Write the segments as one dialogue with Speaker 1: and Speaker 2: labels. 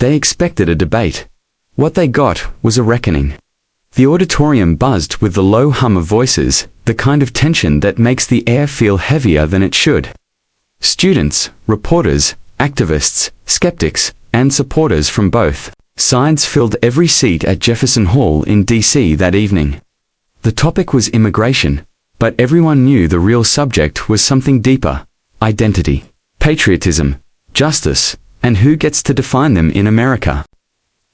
Speaker 1: They expected a debate. What they got was a reckoning. The auditorium buzzed with the low hum of voices, the kind of tension that makes the air feel heavier than it should. Students, reporters, activists, skeptics, and supporters from both sides filled every seat at Jefferson Hall in D.C. that evening. The topic was immigration, but everyone knew the real subject was something deeper: identity, patriotism, justice, and who gets to define them in America.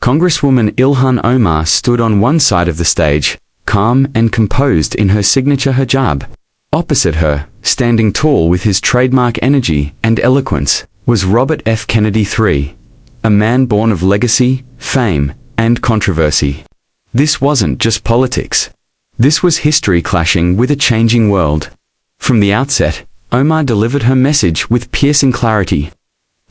Speaker 1: Congresswoman Ilhan Omar stood on one side of the stage, calm and composed in her signature hijab. Opposite her, standing tall with his trademark energy and eloquence, was Robert F. Kennedy III, a man born of legacy, fame, and controversy. This wasn't just politics. This was history clashing with a changing world. From the outset, Omar delivered her message with piercing clarity.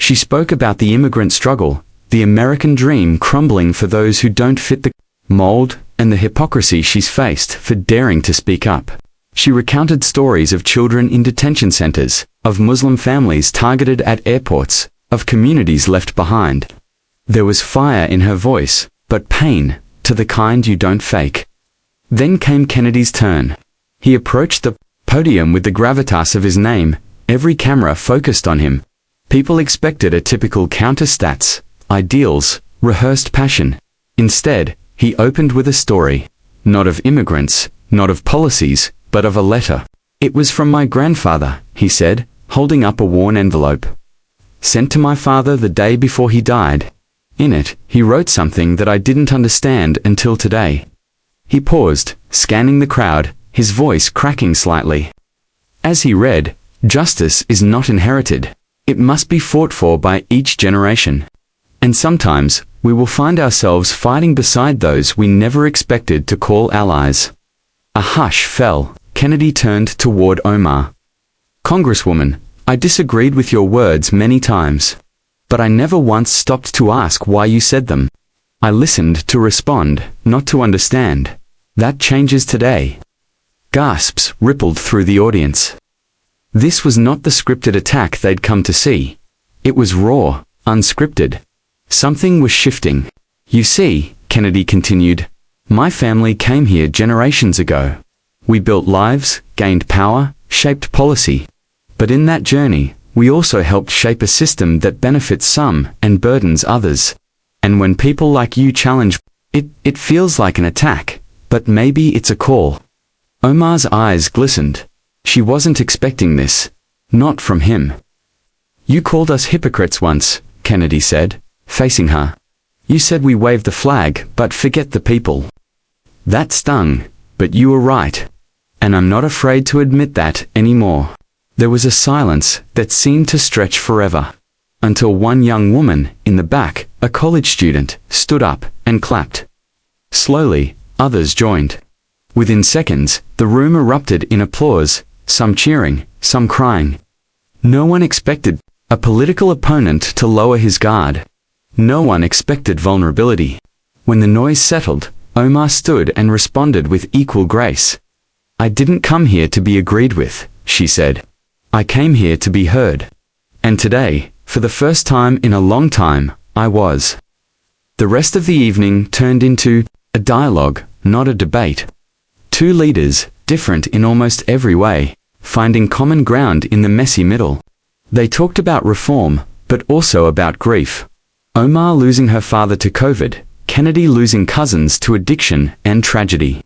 Speaker 1: She spoke about the immigrant struggle, the American dream crumbling for those who don't fit the mold, and the hypocrisy she's faced for daring to speak up. She recounted stories of children in detention centers, of Muslim families targeted at airports, of communities left behind. There was fire in her voice, but pain, to the kind you don't fake. Then came Kennedy's turn. He approached the podium with the gravitas of his name, every camera focused on him. People expected a typical counter-stats, ideals, rehearsed passion. Instead, he opened with a story. Not of immigrants, not of policies, but of a letter. It was from my grandfather, he said, holding up a worn envelope. Sent to my father the day before he died. In it, he wrote something that I didn't understand until today. He paused, scanning the crowd, his voice cracking slightly. As he read, justice is not inherited. It must be fought for by each generation. And sometimes, we will find ourselves fighting beside those we never expected to call allies. A hush fell. Kennedy turned toward Omar. Congresswoman, I disagreed with your words many times. But I never once stopped to ask why you said them. I listened to respond, not to understand. That changes today. Gasps rippled through the audience. This was not the scripted attack they'd come to see. It was raw, unscripted. Something was shifting. You see, Kennedy continued, my family came here generations ago. We built lives, gained power, shaped policy. But in that journey, we also helped shape a system that benefits some and burdens others. And when people like you challenge, it feels like an attack, but maybe it's a call. Omar's eyes glistened. She wasn't expecting this. Not from him. You called us hypocrites once, Kennedy said, facing her. You said we wave the flag, but forget the people. That stung, but you were right. And I'm not afraid to admit that anymore. There was a silence that seemed to stretch forever. Until one young woman, in the back, a college student, stood up and clapped. Slowly, others joined. Within seconds, the room erupted in applause, some cheering, some crying. No one expected a political opponent to lower his guard. No one expected vulnerability. When the noise settled, Omar stood and responded with equal grace. I didn't come here to be agreed with, she said. I came here to be heard. And today, for the first time in a long time, I was. The rest of the evening turned into a dialogue, not a debate. Two leaders, different in almost every way, finding common ground in the messy middle. They talked about reform, but also about grief. Omar losing her father to COVID, Kennedy losing cousins to addiction and tragedy.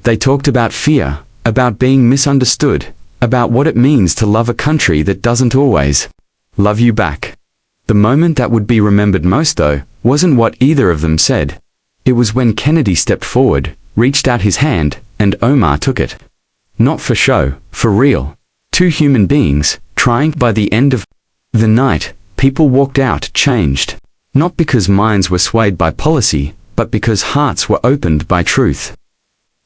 Speaker 1: They talked about fear, about being misunderstood, about what it means to love a country that doesn't always love you back. The moment that would be remembered most, though, wasn't what either of them said. It was when Kennedy stepped forward, reached out his hand, and Omar took it. Not for show, for real. Two human beings, trying. By the end of the night, people walked out changed. Not because minds were swayed by policy, but because hearts were opened by truth.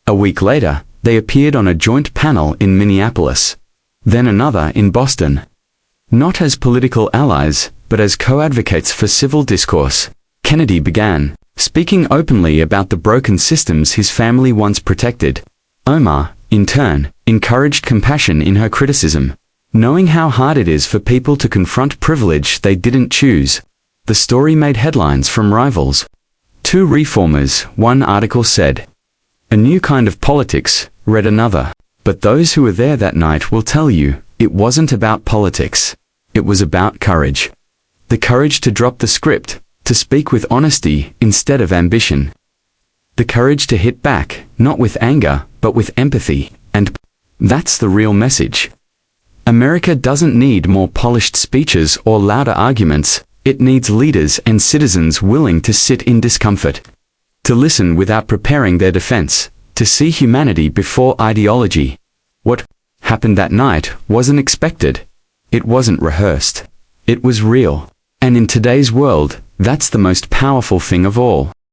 Speaker 1: A week later, they appeared on a joint panel in Minneapolis. Then another in Boston. Not as political allies, but as co-advocates for civil discourse. Kennedy began, speaking openly about the broken systems his family once protected. Omar, in turn, encouraged compassion in her criticism, knowing how hard it is for people to confront privilege they didn't choose. The story made headlines from rivals. Two reformers, one article said. A new kind of politics, read another. But those who were there that night will tell you, it wasn't about politics. It was about courage. The courage to drop the script, to speak with honesty instead of ambition. The courage to hit back, not with anger, but with empathy, and that's the real message. America doesn't need more polished speeches or louder arguments, it needs leaders and citizens willing to sit in discomfort. To listen without preparing their defense, to see humanity before ideology. What happened that night wasn't expected. It wasn't rehearsed. It was real. And in today's world, that's the most powerful thing of all.